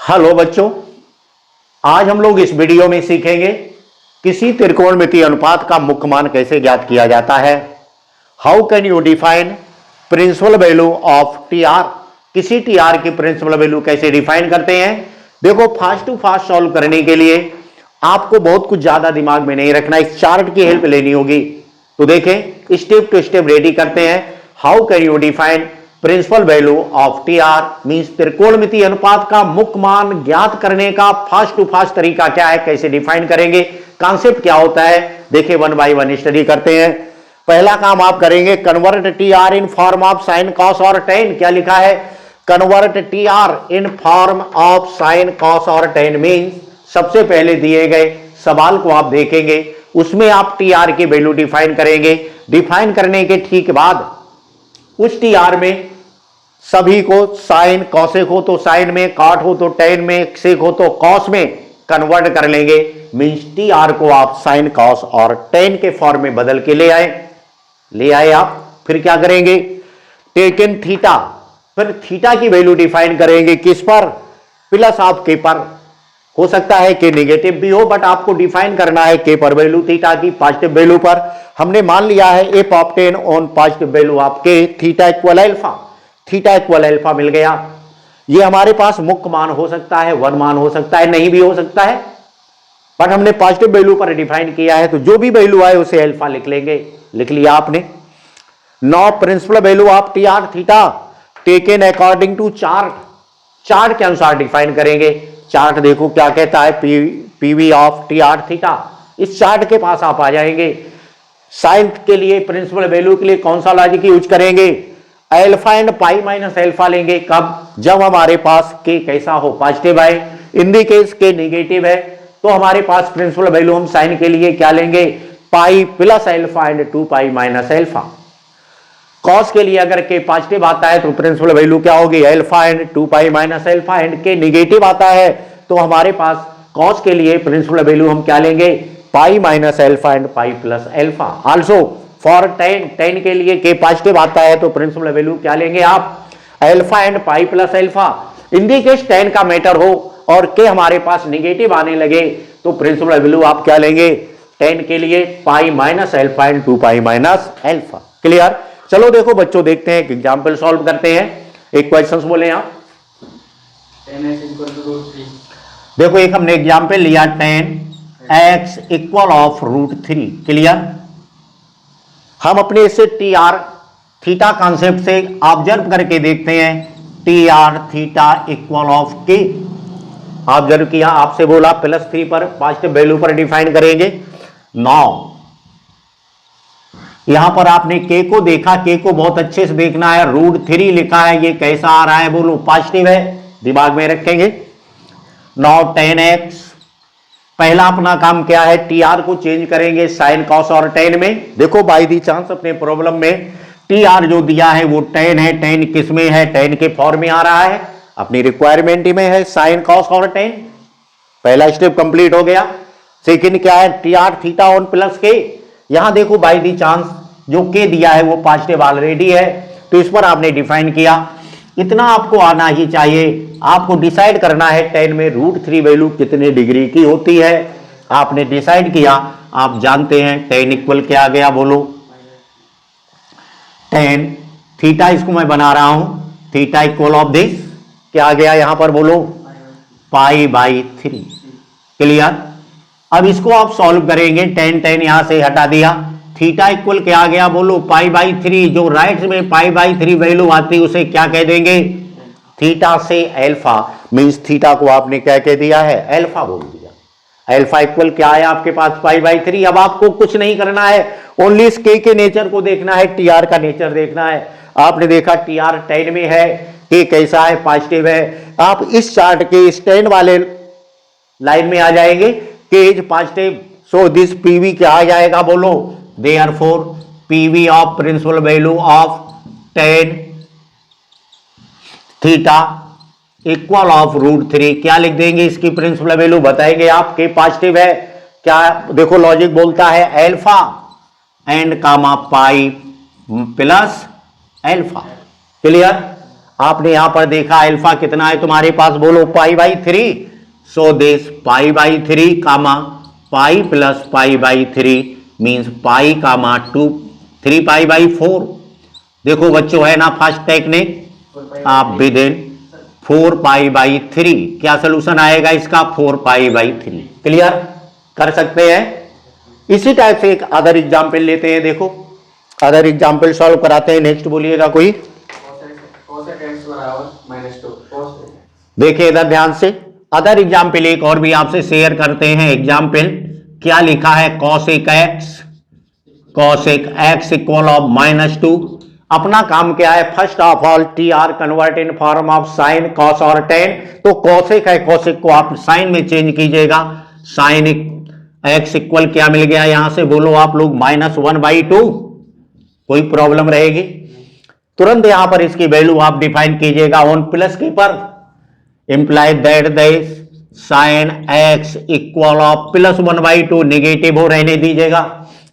Hello बच्चों, आज हम लोग इस वीडियो में सीखेंगे किसी त्रिकोणमितीय अनुपात का मुख्य मान कैसे ज्ञात किया जाता है। How can you define principal value of T R. किसी टी आर की प्रिंसिपल वैल्यू कैसे डिफाइन करते हैं। देखो, फास्ट टू फास्ट सॉल्व करने के लिए आपको बहुत कुछ ज्यादा दिमाग में नहीं रखना, इस चार्ट की हेल्प लेनी होगी। तो देखें, स्टेप टू स्टेप रेडी करते हैं। How can you define principal value of T R means त्रिकोणमितीय अनुपात का मुख्य मान ज्ञात करने का फास्ट टू फास्ट तरीका क्या है, कैसे डिफाइन करेंगे, कॉन्सेप्ट क्या होता है। देखिए, वन बाय वन स्टडी करते हैं। पहला काम आप करेंगे, convert T R in form of sine cos और टेन। क्या लिखा है? Convert T R in form of sine cos और टेन मीन्स सबसे पहले दिए गए सवाल को आप देखेंगे, उसमें आप टी आर की वैल्यू डिफाइन करेंगे। डिफाइन करने के ठीक बाद उस टी आर में सभी को साइन कॉसेक हो तो साइन में, कॉट हो तो टेन में, सेक हो तो कॉस में कन्वर्ट कर लेंगे। मींस टी आर को आप साइन कॉस और टेन के फॉर्म में बदल के ले आए आप। फिर क्या करेंगे? टेकन थीटा, फिर थीटा की वैल्यू डिफाइन करेंगे किस पर? प्लस ऑफ के पर। हो सकता है कि नेगेटिव भी हो, बट आपको डिफाइन करना है के पर वैल्यू थीटा की, पॉजिटिव वैल्यू पर। हमने मान लिया है F of tan on positive value of K, theta equal alpha. Theta equal alpha मिल गया। ये हमारे पास मुख्य मान हो सकता है, वन मान हो सकता है, नहीं भी हो सकता है, बट हमने पॉजिटिव वैल्यू पर डिफाइन किया है, तो जो भी वैल्यू आए उसे अल्फा लिख लेंगे। लिख लिया आपने। Now principal value of T R theta taken according to chart. Chart के अनुसार डिफाइन करेंगे। चार्ट देखो क्या कहता है, PV of T R theta. इस चार्ट के पास आप आ जाएंगे। साइन के लिए प्रिंसिपल वैल्यू के लिए कौन सा लॉजिक यूज करेंगे? Alpha and pi minus alpha लेंगे। कब? जब हमारे पास के कैसा हो, पॉजिटिव है। इन दी केस के नेगेटिव है, तो हमारे पास प्रिंसिपल वैल्यू हम साइन के लिए क्या लेंगे? पाई plus alpha and 2 pi minus alpha. Cos के लिए अगर के पॉजिटिव आता है तो प्रिंसिपल वैल्यू क्या होगी? Alpha and 2 pi minus alpha. And के नेगेटिव आता है तो हमारे पास कॉस के लिए प्रिंसिपल वैल्यू हम क्या लेंगे? Pi minus alpha and pi plus alpha. Also for ten, ten के लिए के पॉजिटिव आता है तो प्रिंसिपल वैल्यू क्या लेंगे आप? Alpha and pi plus alpha. In the case ten का मैटर हो और के हमारे पास नेगेटिव आने लगे तो प्रिंसिपल वैल्यू आप क्या लेंगे? टेन के लिए pi minus alpha and 2 pi minus alpha. Clear? चलो देखो बच्चों, देखते हैं एक एग्जाम्पल सॉल्व करते हैं। एक क्वेश्चन बोले आप। देखो, एक हमने एग्जाम्पल लिया 10x इक्वल ऑफ √3। क्लियर? हम अपने इसे टी आर थीटा कॉन्सेप्ट से ऑब्जर्व करके देखते हैं। T R theta equal of के ऑब्जर्व किया, आपसे बोला +3 पर पॉजिटिव वैल्यू पर डिफाइन करेंगे। नाउ यहां पर आपने के को देखा, के को बहुत अच्छे से देखना है। √3 लिखा है, ये कैसा आ रहा है? बोलो पॉजिटिव है, दिमाग में रखेंगे। नाउ 10x, पहला अपना काम क्या है? टी आर को चेंज करेंगे साइन कॉस और टेन में। देखो बाय दी चांस अपने प्रॉब्लम में टी आर जो दिया है वो टेन है। टेन किस में है? टेन के फॉर्म में आ रहा है, अपनी रिक्वायरमेंट में है साइन कॉस और टेन। पहला स्टेप कंप्लीट हो गया। सेकंड क्या है? T R theta on plus के। यहां देखो बाय दी चांस जो के दिया है वो पॉजिटिव ऑलरेडी है, तो इस पर आपने डिफाइन किया। इतना आपको आना ही चाहिए। आपको डिसाइड करना है 10 में √3 वैल्यू कितने डिग्री की होती है। आपने डिसाइड किया, आप जानते हैं 10 इक्वल क्या आ गया? बोलो 10 थीटा, इसको मैं बना रहा हूं थीटा इक्वल ऑफ दिस क्या आ गया यहां पर? बोलो π/3। क्लियर? अब इसको आप सॉल्व करेंगे। 10 यहां से हटा दिया, थीटा इक्वल क्या आ गया? बोलो π/3। जो राइट में π/3 वैल्यू आती है उसे क्या कह देंगे? थीटा से अल्फा। मींस थीटा को आपने क्या कह दिया है? अल्फा बोल दिया। अल्फा इक्वल क्या है आपके पास? π/3। अब आपको कुछ नहीं करना है, ओनली इस के नेचर को देखना है, टी आर का नेचर देखना है। आपने देखा टी आर 10 में है, के कैसा है? पॉजिटिव है। आप इस चार्ट के इस 10 वाले लाइन में आ जाएंगे, K is positive, so this PV क्या आ जाएगा? बोलो therefore PV of principal value of 10 theta equal of √3 क्या लिख देंगे? इसकी प्रिंसिपल वैल्यू बताएंगे आप। के पॉजिटिव है, क्या देखो लॉजिक बोलता है alpha and comma pi plus alpha. Clear? आपने यहां पर देखा अल्फा कितना है तुम्हारे पास, बोलो π/3। So this π/3 comma pi plus π/3 means pi comma 3π/4। देखो बच्चों है ना फर्स्ट टेक्निक, आप विद इन 4π/3 क्या सोल्यूशन आएगा इसका, 4π/3। क्लियर कर सकते हैं। इसी टाइप से एक अदर एग्जाम्पल लेते हैं। देखो अदर एग्जाम्पल सॉल्व कराते हैं। नेक्स्ट बोलिएगा कोई। देखिए इधर ध्यान से, अदर एग्जाम्पल एक और भी आपसे शेयर करते हैं। एग्जाम्पल क्या लिखा है, cosec x इक्वल ऑफ -2। अपना काम क्या है, first of all T R convert in form of sine cos और टेन। तो कॉसेक है, कॉसेक को आप साइन में चेंज कीजिएगा। साइन एक्स इक्वल क्या मिल गया यहां से, बोलो आप लोग -1/2। कोई प्रॉब्लम रहेगी, तुरंत यहां पर इसकी वैल्यू आप डिफाइन कीजिएगा ऑन प्लस के पर। Imply that this sine x equal of +1/2 negative हो रहने दीजिएगा।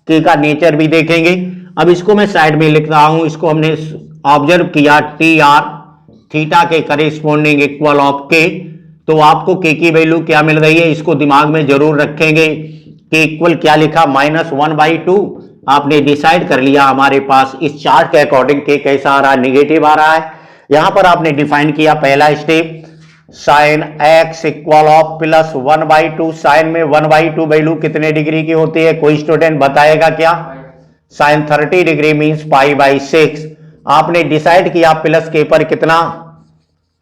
के का नेचर भी देखेंगे। अब इसको मैं साइड में लिख रहा हूं, इसको हमने ऑब्जर्व किया टी आर थीटा के करेस्पॉन्डिंग इक्वल ऑफ के। तो आपको के की वैल्यू क्या मिल रही है, इसको दिमाग में जरूर रखेंगे। के इक्वल क्या लिखा, -1/2। आपने डिसाइड कर लिया हमारे पास इस चार्ट के अकॉर्डिंग के कैसा आ रहा है, निगेटिव आ रहा है। यहां पर आपने डिफाइन किया पहला step, sine x equal of +1/2। Sine में 1/2 वैल्यू कितने डिग्री की होती है, कोई स्टूडेंट बताएगा क्या। Sine 30 degree means π/6। आपने डिसाइड किया प्लस के पर कितना,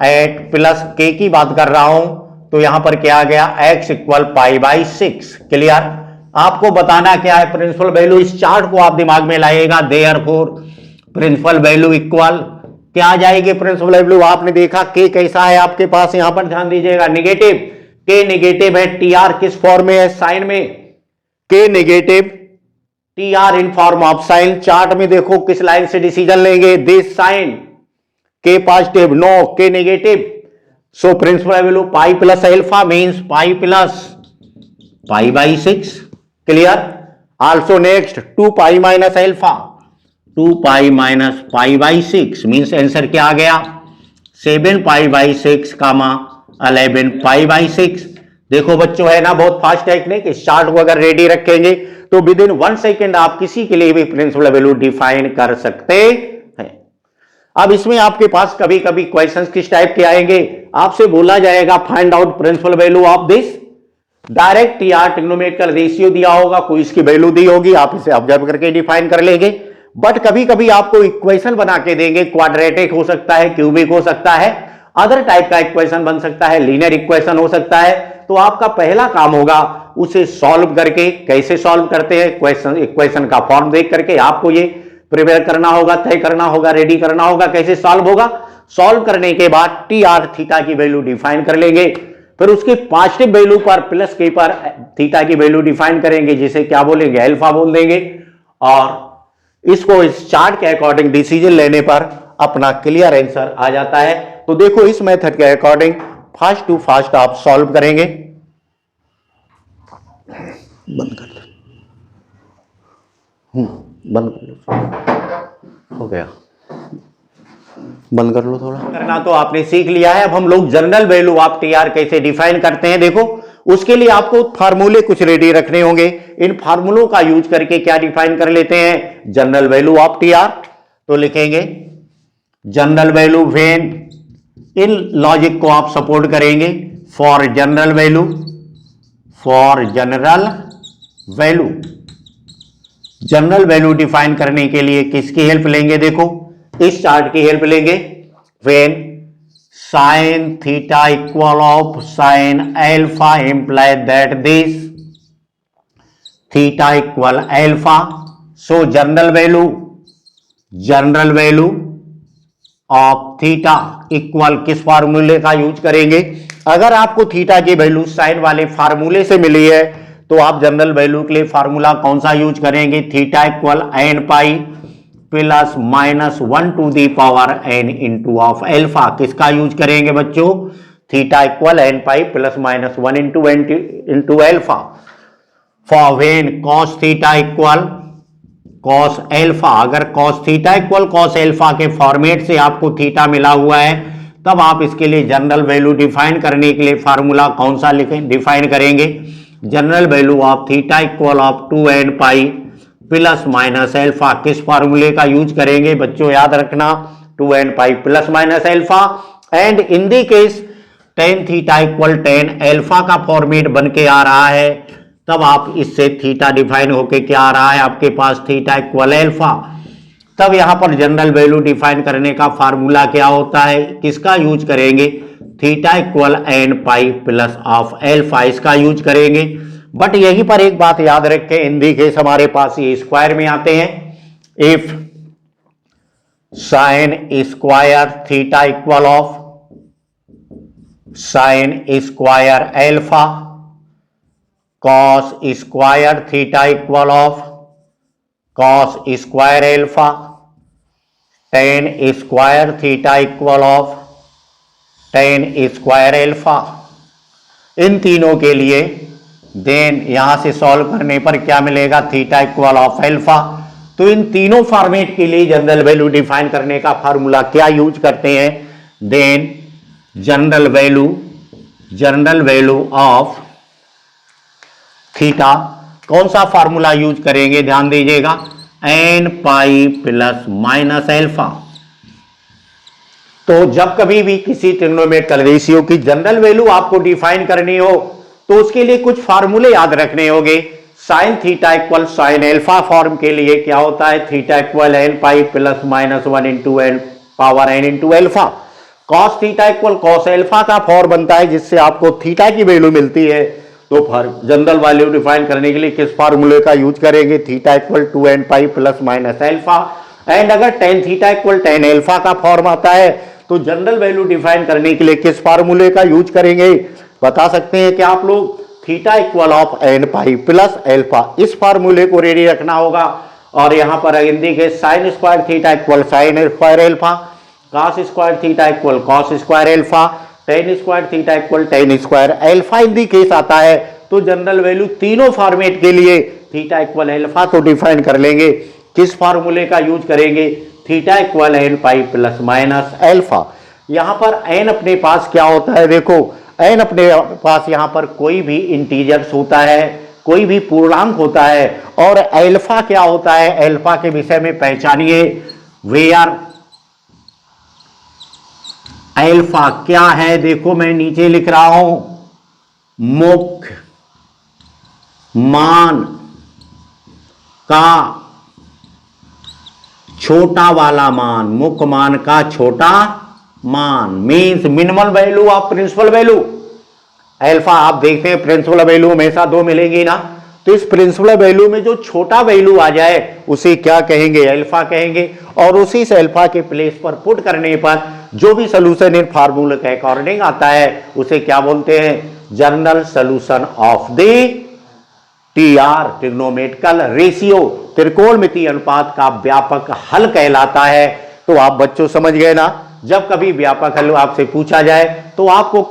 एट प्लस के की बात कर रहा हूं, तो यहां पर क्या आ गया, x इक्वल π/6। क्लियर। आपको बताना क्या है, प्रिंसिपल वैल्यू। इस चार्ट को आप दिमाग में लाइएगा। देयरफॉर प्रिंसिपल वैल्यू इक्वल क्या आ जाएगी, प्रिंसिपल वैल्यू आपने देखा के कैसा है आपके पास, यहां पर ध्यान दीजिएगा निगेटिव। के नेगेटिव है, टी आर किस फॉर्म में है, साइन में। K negative, T R in form of sine. Chart में देखो किस लाइन से डिसीजन लेंगे, this sine. K positive, no K negative. So principal value pi plus alpha means pi plus π/6। Clear. Also next 2π minus alpha, 2π minus π/6 means answer क्या आ गया, 7π/6 कामा 11π/6। देखो बच्चों है ना बहुत फास्ट टेक्निक। इस चार्ट को अगर रेडी रखेंगे तो विद इन 1 सेकेंड आप किसी के लिए भी प्रिंसिपल वैल्यू डिफाइन कर सकते हैं। अब इसमें आपके पास कभी कभी क्वेश्चंस किस टाइप के आएंगे, आपसे बोला जाएगा find out principal value of this. Direct या ट्रिग्नोमेट्रिकल रेशियो दिया होगा, कोई इसकी वैल्यू दी होगी, आप इसे ऑब्जर्व करके डिफाइन कर लेंगे। बट कभी कभी आपको इक्वेशन बना के देंगे, क्वाड्रेटिक हो सकता है, क्यूबिक हो सकता है, अदर टाइप का इक्वेशन बन सकता है, लीनियर इक्वेशन हो सकता है। तो आपका पहला काम होगा उसे सॉल्व करके, कैसे सॉल्व करते हैं, इक्वेशन का फॉर्म देख करके आपको ये प्रिपेयर करना होगा, तय करना होगा, रेडी करना होगा कैसे सॉल्व होगा। सॉल्व करने के बाद टी आर थीटा की वैल्यू डिफाइन कर लेंगे, फिर उसके पॉजिटिव वैल्यू पर प्लस के पर थीटा की वैल्यू डिफाइन करेंगे, जिसे क्या बोलेंगे, अल्फा बोल देंगे। और इसको इस चार्ट के अकॉर्डिंग डिसीजन लेने पर अपना क्लियर आंसर आ जाता है। तो देखो इस मेथड के अकॉर्डिंग फास्ट टू फास्ट आप सॉल्व करेंगे। बंद कर दो, बंद कर लो, हो गया, बंद कर लो थोड़ा। करना तो आपने सीख लिया है। अब हम लोग general value of T are कैसे डिफाइन करते हैं, देखो उसके लिए आपको फार्मूले कुछ रेडी रखने होंगे। इन फार्मूलों का यूज करके क्या डिफाइन कर लेते हैं, general value of T are. तो लिखेंगे general value when, in logic को आप सपोर्ट करेंगे, for general value, for general value. General value define करने के लिए किसकी हेल्प लेंगे, देखो इस चार्ट की हेल्प लेंगे। When sign theta equal of sine alpha imply that this theta equal alpha. So general value of theta equal किस फार्मूले का यूज करेंगे। अगर आपको थीटा की वैल्यू साइन वाले फार्मूले से मिली है तो आप जनरल वैल्यू के लिए फार्मूला कौन सा यूज करेंगे, theta equal n pi plus -1 to the power n into of alpha. किसका यूज करेंगे बच्चों, theta equal n pi plus -1 into alpha. For when cos theta equal cos alpha. अगर cos theta equal cos alpha के format से आपको theta मिला हुआ है, तब आप इसके लिए जनरल वैल्यू डिफाइन करने के लिए फार्मूला कौन सा लिखें, डिफाइन करेंगे general value of theta equal of 2n pi plus minus alpha. किस फार्मूले का यूज करेंगे बच्चों, याद रखना 2n pi plus minus alpha. And in the case ten theta equal tan alpha का फॉर्मेट बन के आ रहा है, तब आप इससे थीटा डिफाइन होके क्या आ रहा है आपके पास, थीटा इक्वल एल्फा। तब यहां पर जनरल वैल्यू डिफाइन करने का फार्मूला क्या होता है, किसका यूज करेंगे, theta equal n pi plus of alpha, इसका यूज करेंगे। बट यहीं पर एक बात याद रखें, इन दी केस हमारे पास ये स्क्वायर में आते हैं। If sine square theta equal of sine square alpha cos square theta equal of cos square alpha tan square theta equal of tan square alpha, इन तीनों के लिए देन यहां से सॉल्व करने पर क्या मिलेगा, थीटा इक्वल ऑफ एल्फा। तो इन तीनों फॉर्मेट के लिए जनरल वैल्यू डिफाइन करने का फार्मूला क्या यूज करते हैं, then general value of theta कौन सा फार्मूला यूज करेंगे, ध्यान दीजिएगा, n pi plus minus alpha. तो जब कभी भी किसी ट्रिग्नोमेट्रिकल रेशियो की जनरल वैल्यू आपको डिफाइन करनी हो तो उसके लिए कुछ फार्मूले याद रखने होंगे। Sine theta equal sine alpha form के लिए क्या होता है, theta equal n pi plus minus 1 into n power n into alpha. Cos theta equal cos alpha का फॉर्म बनता है जिससे आपको थीटा की वैल्यू मिलती है। तो जनरल वैल्यू डिफाइन करने के लिए किस फार्मूले का यूज करेंगे, theta equal 2n pi plus minus alpha. And अगर tan theta equal tan alpha का फॉर्म आता है तो जनरल वैल्यू डिफाइन करने के लिए किस फार्मूले का यूज करेंगे, बता सकते हैं कि आप लोग, theta equal of n pi plus alpha, इस फार्मूले को रेडी रखना होगा। और यहां पर हिंदी के sine square theta equal sine square alpha, cos square theta equal cos square alpha, tan square theta equal tan square alpha in the case आता है। तो जनरल वैल्यू तीनों फॉर्मेट के लिए थीटा इक्वल एल्फा तो डिफाइन कर लेंगे, किस फार्मूले का यूज करेंगे, theta equal n pi plus minus alpha. यहां पर एन अपने पास क्या होता है, देखो एन अपने पास यहां पर कोई भी इंटीजर्स होता है, कोई भी पूर्णांक होता है। और एल्फा क्या होता है, एल्फा के विषय में पहचानिए, वेयर एल्फा क्या है, देखो मैं नीचे लिख रहा हूं, मुख्य मान का छोटा वाला मान, मुख्य मान का छोटा मान, means minimum value of principal value. Alpha आप देखते हैं प्रिंसिपल वैल्यू हमेशा दो मिलेंगी ना, तो इस प्रिंसिपल वैल्यू में जो छोटा वैल्यू आ जाए उसे क्या कहेंगे, एल्फा कहेंगे। और उसी से एल्फा के प्लेस पर पुट करने पर जो भी सोल्यूशन इन फार्मूले के अकॉर्डिंग आता है उसे क्या बोलते हैं, general solution of the TR trigonometrical ratio, त्रिकोणमितीय अनुपात का व्यापक हल कहलाता है। तो आप बच्चों समझ गए ना, जब कभी व्यापक हल आपसे पूछा जाए तो आपको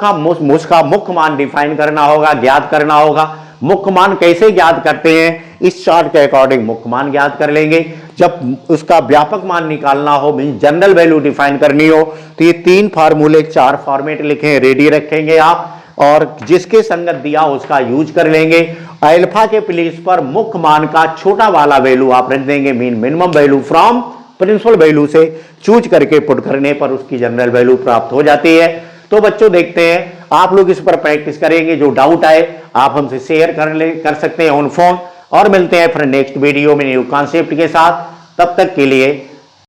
उसका मुख्य मान डिफाइन करना होगा, ज्ञात करना होगा। मुख्य मान कैसे ज्ञात करते हैं, इस चार्ट के अकॉर्डिंग मुख्य मान ज्ञात कर लेंगे। जब उसका व्यापक मान निकालना हो, मीन जनरल वैल्यू डिफाइन करनी हो, तो ये तीन फार्मूले चार फॉर्मेट लिखे रेडी रखेंगे आप, और जिसके संगत दिया उसका यूज कर लेंगे। अल्फा के प्लेस पर मुख्य मान का छोटा वाला वैल्यू आप रख देंगे, mean minimum value from principal value से चूज करके पुट करने पर उसकी जनरल वैल्यू प्राप्त हो जाती है। तो बच्चों देखते हैं, आप लोग इस पर प्रैक्टिस करेंगे, जो डाउट आए आप हमसे शेयर कर सकते हैं ऑन फोन। और मिलते हैं फिर नेक्स्ट वीडियो में न्यू कॉन्सेप्ट के साथ, तब तक के लिए